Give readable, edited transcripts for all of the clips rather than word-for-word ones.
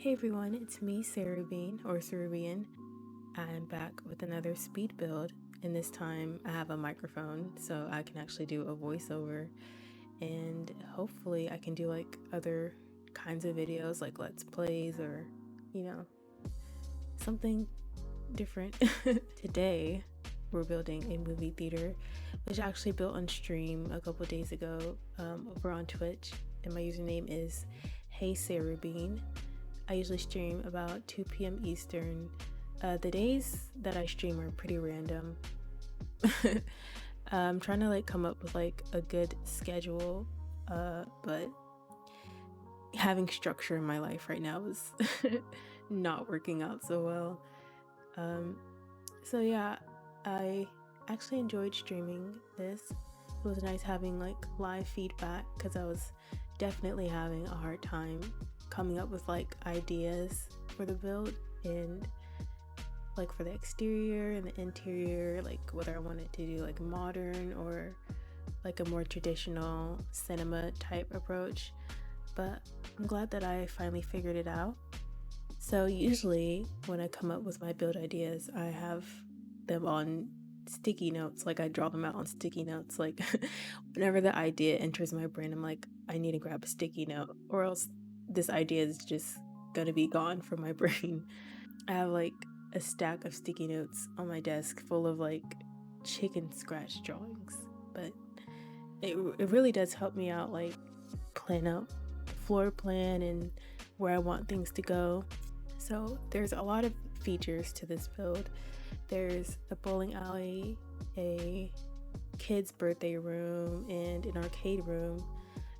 Hey everyone, it's me, Ceru-Bean or Cerubean. I'm back with another speed build, and this time I have a microphone so I can actually do a voiceover, and hopefully I can do like other kinds of videos like let's plays or, you know, something different. Today we're building a movie theater, which I actually built on stream a couple days ago over on Twitch, and my username is heycerubean. I usually stream about 2 p.m. Eastern. The days that I stream are pretty random. I'm trying to like come up with like a good schedule, but having structure in my life right now is not working out so well. So yeah, I actually enjoyed streaming this. It was nice having like live feedback because I was definitely having a hard time coming up with like ideas for the build, and like for the exterior and the interior, like whether I wanted to do like modern or like a more traditional cinema type approach. But I'm glad that I finally figured it out. So usually when I come up with my build ideas, I have them on sticky notes. Like I draw them out on sticky notes. Like whenever the idea enters my brain, I'm like, I need to grab a sticky note or else this idea is just gonna be gone from my brain. I have like a stack of sticky notes on my desk full of like chicken scratch drawings, but it really does help me out, like plan out floor plan and where I want things to go. So there's a lot of features to this build. There's a bowling alley, a kid's birthday room, and an arcade room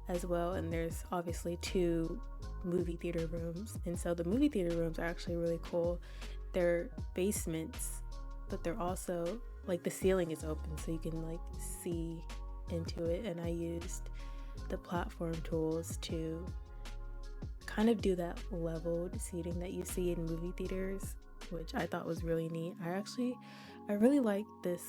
as well. And there's obviously 2 movie theater rooms. And so the movie theater rooms are actually really cool. They're basements, but they're also like the ceiling is open so you can like see into it. And I used the platform tools to kind of do that leveled seating that you see in movie theaters, which I thought was really neat. I really like this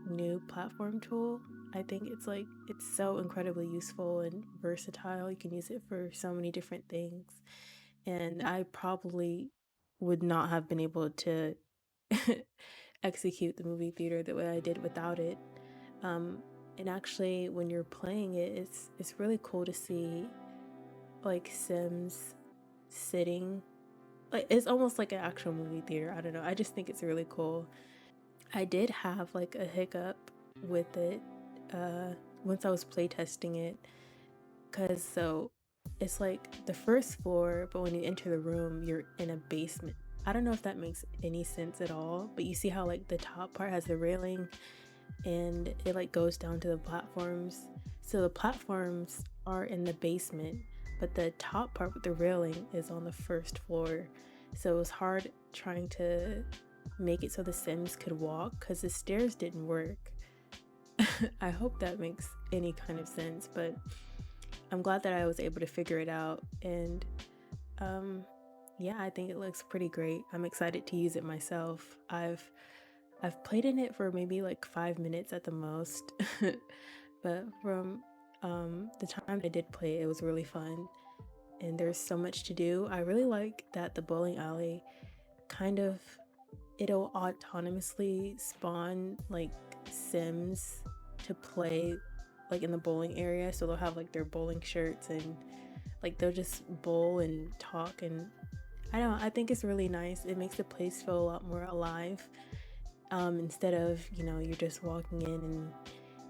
new platform tool. I think it's so incredibly useful and versatile. You can use it for so many different things, and I probably would not have been able to execute the movie theater the way I did without it. And actually when you're playing it, it's really cool to see like Sims sitting, like it's almost like an actual movie theater. I don't know, I just think it's really cool. I did have like a hiccup with it once I was playtesting it, because so it's like the first floor, but when you enter the room you're in a basement. I don't know if that makes any sense at all, but you see how like the top part has the railing and it like goes down to the platforms. So the platforms are in the basement, but the top part with the railing is on the first floor. So it was hard trying to make it so the Sims could walk because the stairs didn't work. I hope that makes any kind of sense, but I'm glad that I was able to figure it out. And yeah, I think it looks pretty great. I'm excited to use it myself. I've played in it for maybe like 5 minutes at the most, but from the time I did play it was really fun, and there's so much to do. I really like that the bowling alley kind of, it'll autonomously spawn like Sims to play like in the bowling area, so they'll have like their bowling shirts and like they'll just bowl and talk, and I don't know, I think it's really nice. It makes the place feel a lot more alive. Instead of, you know, you're just walking in and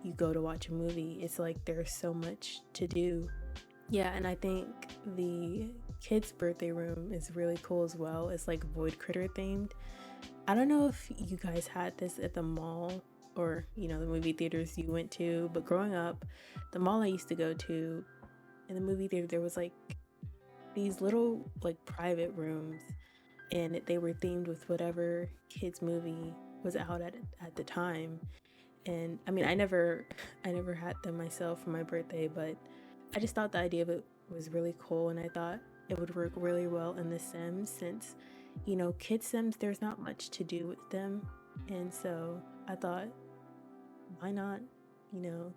you go to watch a movie, it's like there's so much to do. Yeah, and I think the kids' birthday room is really cool as well. It's like Void Critter themed. I don't know if you guys had this at the mall or, you know, the movie theaters you went to, but growing up, the mall I used to go to, in the movie theater, there was like these little like private rooms, and they were themed with whatever kids movie was out at the time. And I mean, I never had them myself for my birthday, but I just thought the idea of it was really cool, and I thought it would work really well in The Sims since, you know, kid Sims, there's not much to do with them. And so I thought, why not, you know,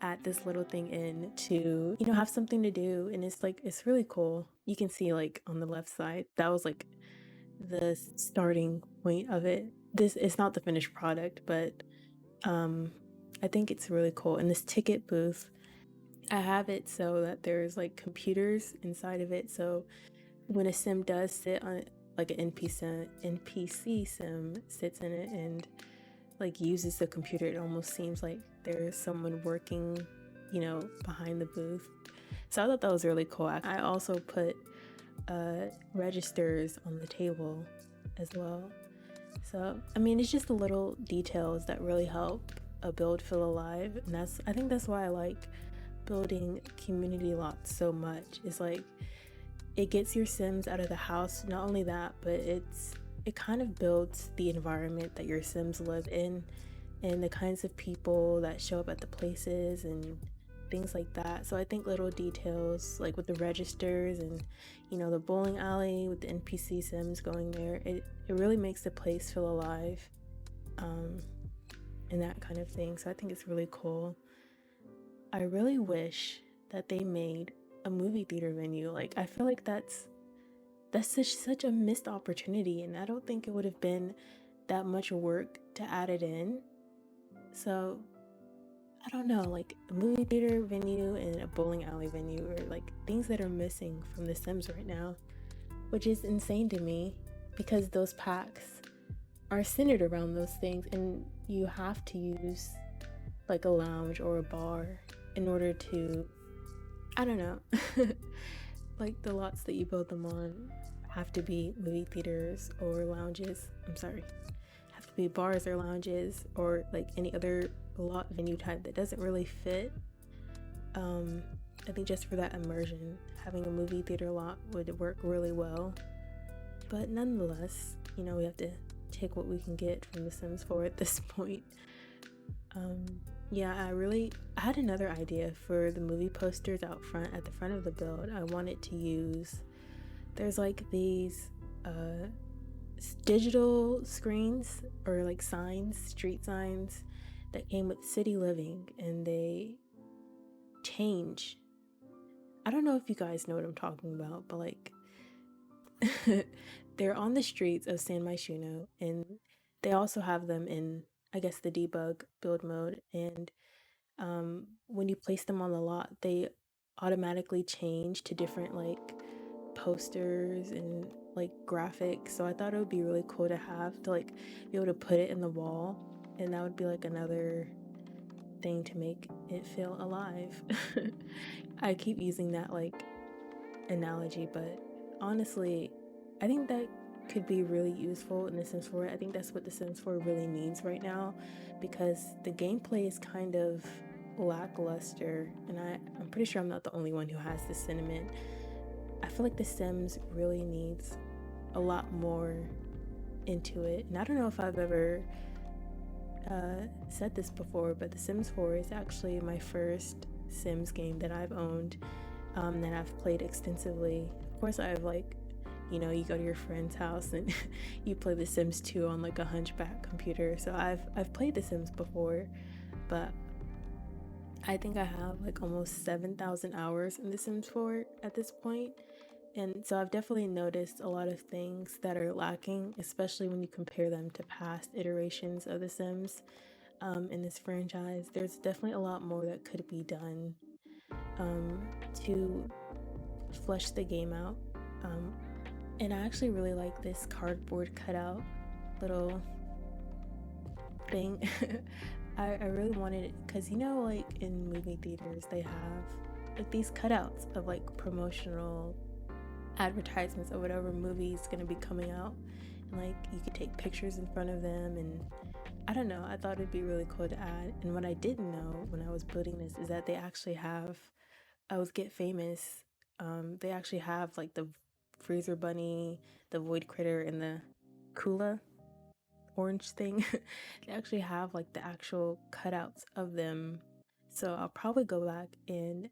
add this little thing in to, you know, have something to do. And it's like, it's really cool. You can see like on the left side, that was like the starting point of it. This is not the finished product, but um, I think it's really cool. And this ticket booth, I have it so that there's like computers inside of it. So when a sim does sit on it, like an NPC sim sits in it and like uses the computer, it almost seems like there's someone working, you know, behind the booth. So I thought that was really cool. I also put registers on the table as well. So I mean, it's just the little details that really help a build feel alive, and I think that's why I like building community lots so much. Is like it gets your Sims out of the house. Not only that, but it kind of builds the environment that your Sims live in and the kinds of people that show up at the places and things like that. So I think little details like with the registers and, you know, the bowling alley with the NPC Sims going there, it really makes the place feel alive, and that kind of thing. So I think it's really cool. I really wish that they made a movie theater venue. Like I feel like that's such a missed opportunity, and I don't think it would have been that much work to add it in. So I don't know, like a movie theater venue and a bowling alley venue are like things that are missing from The Sims right now, which is insane to me because those packs are centered around those things, and you have to use like a lounge or a bar in order to, I don't know, like the lots that you build them on have to be movie theaters or lounges. I'm sorry, have to be bars or lounges or like any other lot venue type that doesn't really fit. I think just for that immersion, having a movie theater lot would work really well. But nonetheless, you know, we have to take what we can get from The Sims 4 at this point. Yeah, I had another idea for the movie posters out front at the front of the build. I wanted to use, there's like these digital screens or like signs, street signs that came with City Living, and they change. I don't know if you guys know what I'm talking about, but like they're on the streets of San Myshuno, and they also have them in, I guess, the debug build mode. And when you place them on the lot, they automatically change to different like posters and like graphics. So I thought it would be really cool to have to like be able to put it in the wall, and that would be like another thing to make it feel alive. I keep using that like analogy, but honestly, I think that could be really useful in The Sims 4. I think that's what The Sims 4 really needs right now, because the gameplay is kind of lackluster, and I'm pretty sure I'm not the only one who has this sentiment. I feel like The Sims really needs a lot more into it, and I don't know if I've ever said this before, but The Sims 4 is actually my first Sims game that I've owned, that I've played extensively. Of course, I've like, you know, you go to your friend's house and you play The Sims 2 on like a hunchback computer. So I've played The Sims before, but I think I have like almost 7,000 hours in The Sims 4 at this point. And so I've definitely noticed a lot of things that are lacking, especially when you compare them to past iterations of The Sims in this franchise. There's definitely a lot more that could be done to flesh the game out. And I actually really like this cardboard cutout little thing. I really wanted it because, you know, like in movie theaters, they have like these cutouts of like promotional advertisements of whatever movie is going to be coming out. And like you could take pictures in front of them, and I don't know, I thought it'd be really cool to add. And what I didn't know when I was building this is that they actually have, I was Get Famous, they actually have like the freezer bunny, the void critter, and the Kula orange thing. They actually have like the actual cutouts of them. So I'll probably go back and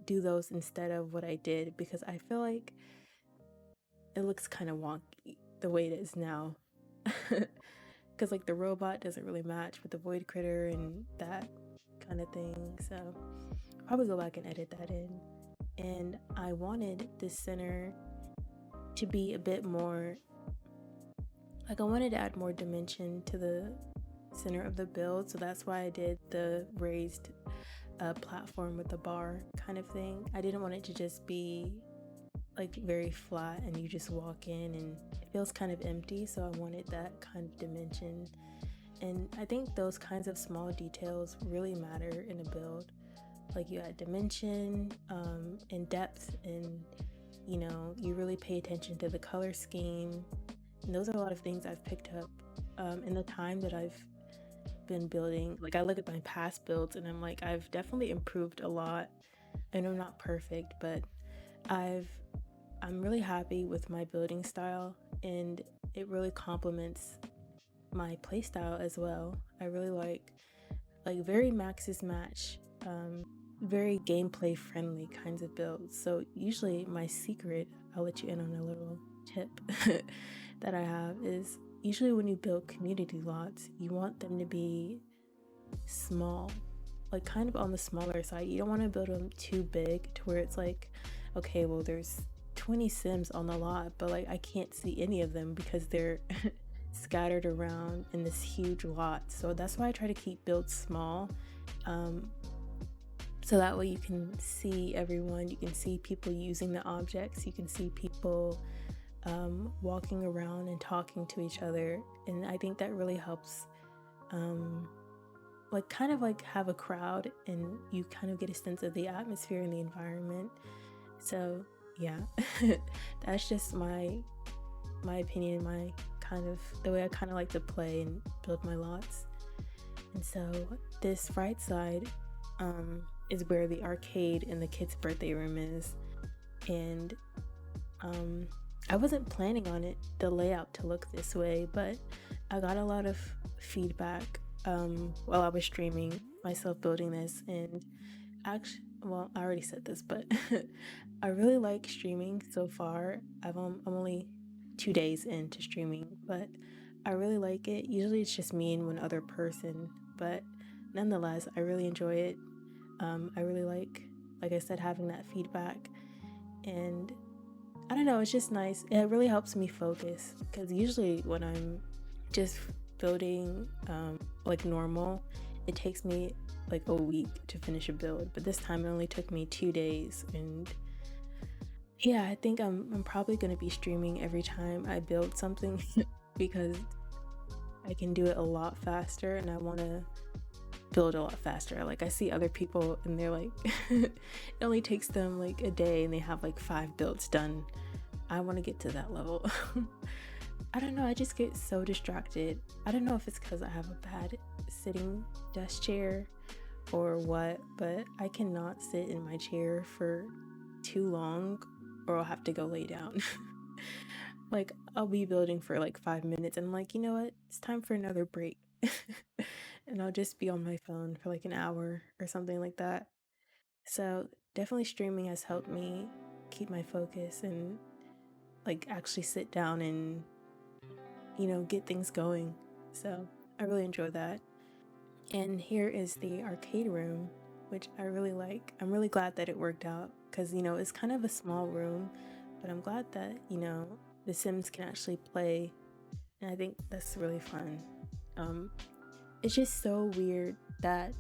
do those instead of what I did, because I feel like it looks kind of wonky the way it is now. Because like the robot doesn't really match with the void critter and that kind of thing. So I'll probably go back and edit that in. And I wanted this center to be a bit more, like I wanted to add more dimension to the center of the build, so that's why I did the raised platform with the bar kind of thing. I didn't want it to just be like very flat and you just walk in and it feels kind of empty, so I wanted that kind of dimension. And I think those kinds of small details really matter in a build. Like you add dimension and depth, and you know, you really pay attention to the color scheme. And those are a lot of things I've picked up in the time that I've been building. Like I look at my past builds and I'm like, I've definitely improved a lot. I know I'm not perfect, but I'm really happy with my building style, and it really complements my playstyle as well. I really like very maxes match, very gameplay friendly kinds of builds. So usually my secret, I'll let you in on a little tip that I have, is usually when you build community lots, you want them to be small, like kind of on the smaller side. You don't want to build them too big to where it's like, okay, well there's 20 Sims on the lot, but like I can't see any of them because they're scattered around in this huge lot. So that's why I try to keep builds small, so that way you can see everyone, you can see people using the objects, you can see people walking around and talking to each other. And I think that really helps like kind of like have a crowd, and you kind of get a sense of the atmosphere and the environment. So yeah, that's just my opinion, my kind of the way I kind of like to play and build my lots. And so this right side is where the arcade and the kids' birthday room is. And I wasn't planning on it, the layout, to look this way, but I got a lot of feedback while I was streaming myself building this. And actually, well, I already said this, but I really like streaming so far. I'm only 2 days into streaming, but I really like it. Usually it's just me and one other person, but nonetheless, I really enjoy it. I really like I said, having that feedback, and I don't know, it's just nice. It really helps me focus, because usually when I'm just building like normal, it takes me like a week to finish a build, but this time it only took me 2 days. And yeah, I think I'm probably gonna be streaming every time I build something because I can do it a lot faster, and I want to build a lot faster. Like I see other people and they're like it only takes them like a day and they have like 5 builds done. I want to get to that level. I don't know, I just get so distracted. I don't know if it's because I have a bad sitting desk chair or what, but I cannot sit in my chair for too long or I'll have to go lay down. Like I'll be building for like 5 minutes and I'm like, you know what, it's time for another break. And I'll just be on my phone for like an hour or something like that. So definitely streaming has helped me keep my focus and like actually sit down and, you know, get things going. So I really enjoy that. And here is the arcade room, which I really like. I'm really glad that it worked out because, you know, it's kind of a small room, but I'm glad that, you know, the Sims can actually play. And I think that's really fun. It's just so weird that,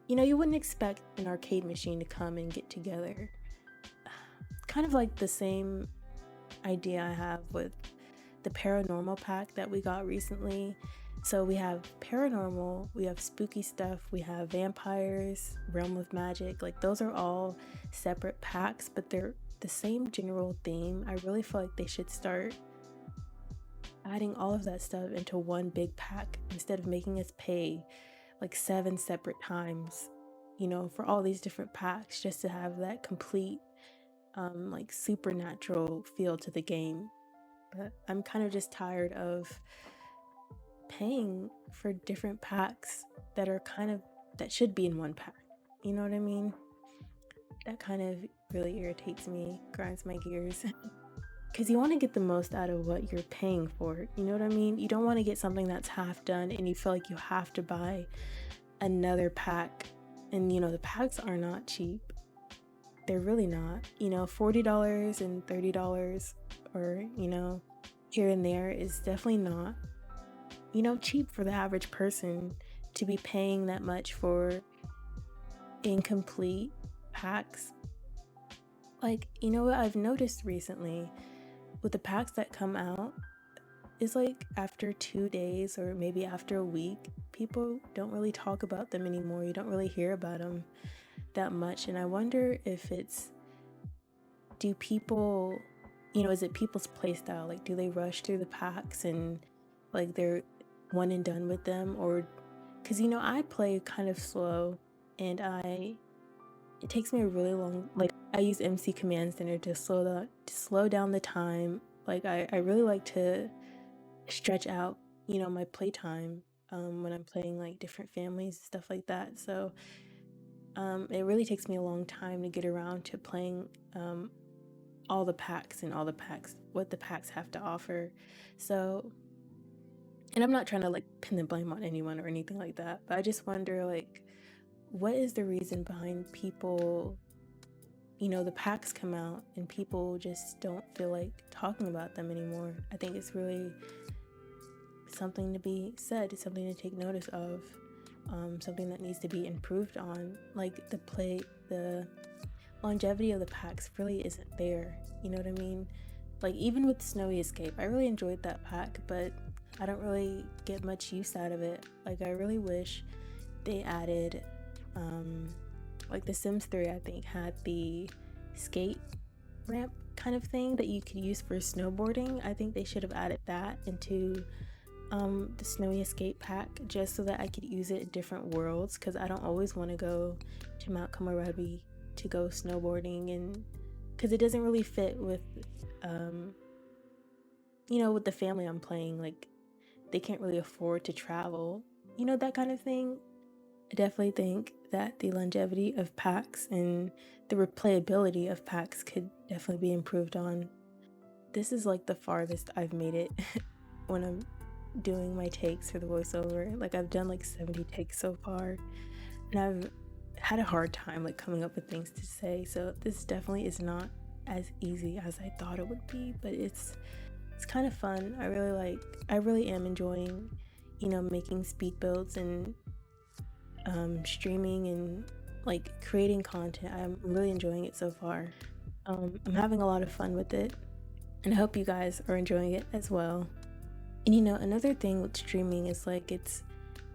you know, you wouldn't expect an arcade machine to come and get together. Kind of like the same idea I have with the paranormal pack that we got recently. So we have paranormal, we have spooky stuff, we have vampires, realm of magic. Like those are all separate packs, but they're the same general theme. I really feel like they should start adding all of that stuff into one big pack instead of making us pay like 7 separate times, you know, for all these different packs just to have that complete like supernatural feel to the game. But I'm kind of just tired of paying for different packs that are that should be in one pack. You know what I mean? That kind of really irritates me, grinds my gears. Because you want to get the most out of what you're paying for, you know what I mean? You don't want to get something that's half done and you feel like you have to buy another pack And the packs are not cheap. They're really not. $40 and $30 or here and there is definitely not cheap for the average person to be paying that much for incomplete packs. Like, what I've noticed recently with the packs that come out is like after 2 days or maybe after a week, people don't really talk about them anymore. You don't really hear about them that much. And I wonder if is it people's play style? Like, do they rush through the packs and like they're one and done with them? Or because I play kind of slow, and it takes me a really long, like I use MC Command Center to slow down the time. Like I really like to stretch out my playtime when I'm playing like different families and stuff like that. So it really takes me a long time to get around to playing all the packs and what the packs have to offer. So, and I'm not trying to like pin the blame on anyone or anything like that, but I just wonder, like, what is the reason behind people, the packs come out and people just don't feel like talking about them anymore? I think it's really something to be said, something to take notice of, something that needs to be improved on. Like the longevity of the packs really isn't there, you know what I mean? Like even with Snowy Escape, I really enjoyed that pack, but I don't really get much use out of it. Like I really wish they added like The Sims 3 I think had the skate ramp kind of thing that you could use for snowboarding. I think they should have added that into the Snowy Escape pack, just so that I could use it in different worlds, because I don't always want to go to Mount Komorebi to go snowboarding, and because it doesn't really fit with with the family I'm playing. Like they can't really afford to travel, that kind of thing. I definitely think that the longevity of packs and the replayability of packs could definitely be improved on. This is like the farthest I've made it when I'm doing my takes for the voiceover. Like I've done like 70 takes so far, and I've had a hard time like coming up with things to say. So this definitely is not as easy as I thought it would be, but it's kind of fun. I really am enjoying making speed builds and streaming and like creating content. I'm really enjoying it so far. I'm having a lot of fun with it, and I hope you guys are enjoying it as well. And another thing with streaming is like it's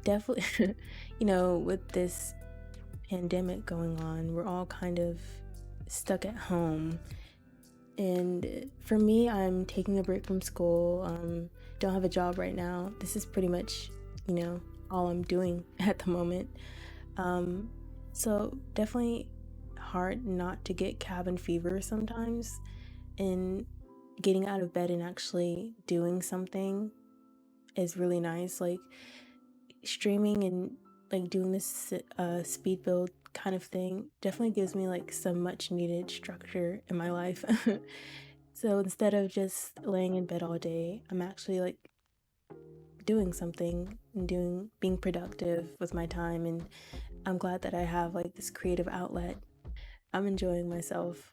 definitely with this pandemic going on, we're all kind of stuck at home. And for me, I'm taking a break from school, don't have a job right now. This is pretty much all I'm doing at the moment. So definitely hard not to get cabin fever sometimes, and getting out of bed and actually doing something is really nice. Like streaming and like doing this speed build kind of thing definitely gives me like some much needed structure in my life. So instead of just laying in bed all day, I'm actually like doing something and being productive with my time, and I'm glad that I have like this creative outlet. I'm enjoying myself.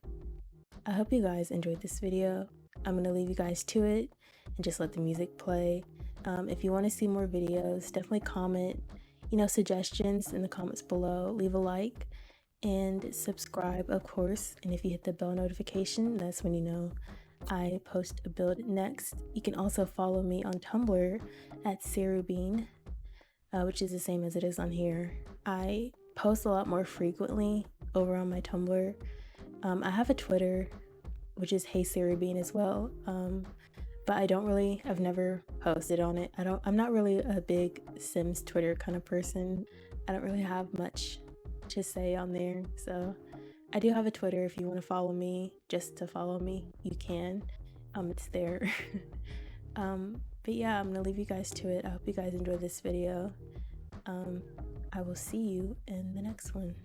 I hope you guys enjoyed this video. I'm gonna leave you guys to it and just let the music play. If you want to see more videos, definitely comment suggestions in the comments below. Leave a like and subscribe, of course. And if you hit the bell notification, that's when you know I post a build next. You can also follow me on Tumblr at Ceru-Bean, which is the same as it is on here. I post a lot more frequently over on my Tumblr. I have a Twitter, which is heycerubean as well. But I've never posted on it. I'm not really a big Sims Twitter kind of person. I don't really have much to say on there. So I do have a Twitter. If you want to follow me, just to follow me, you can. It's there. But yeah, I'm gonna leave you guys to it. I hope you guys enjoyed this video. I will see you in the next one.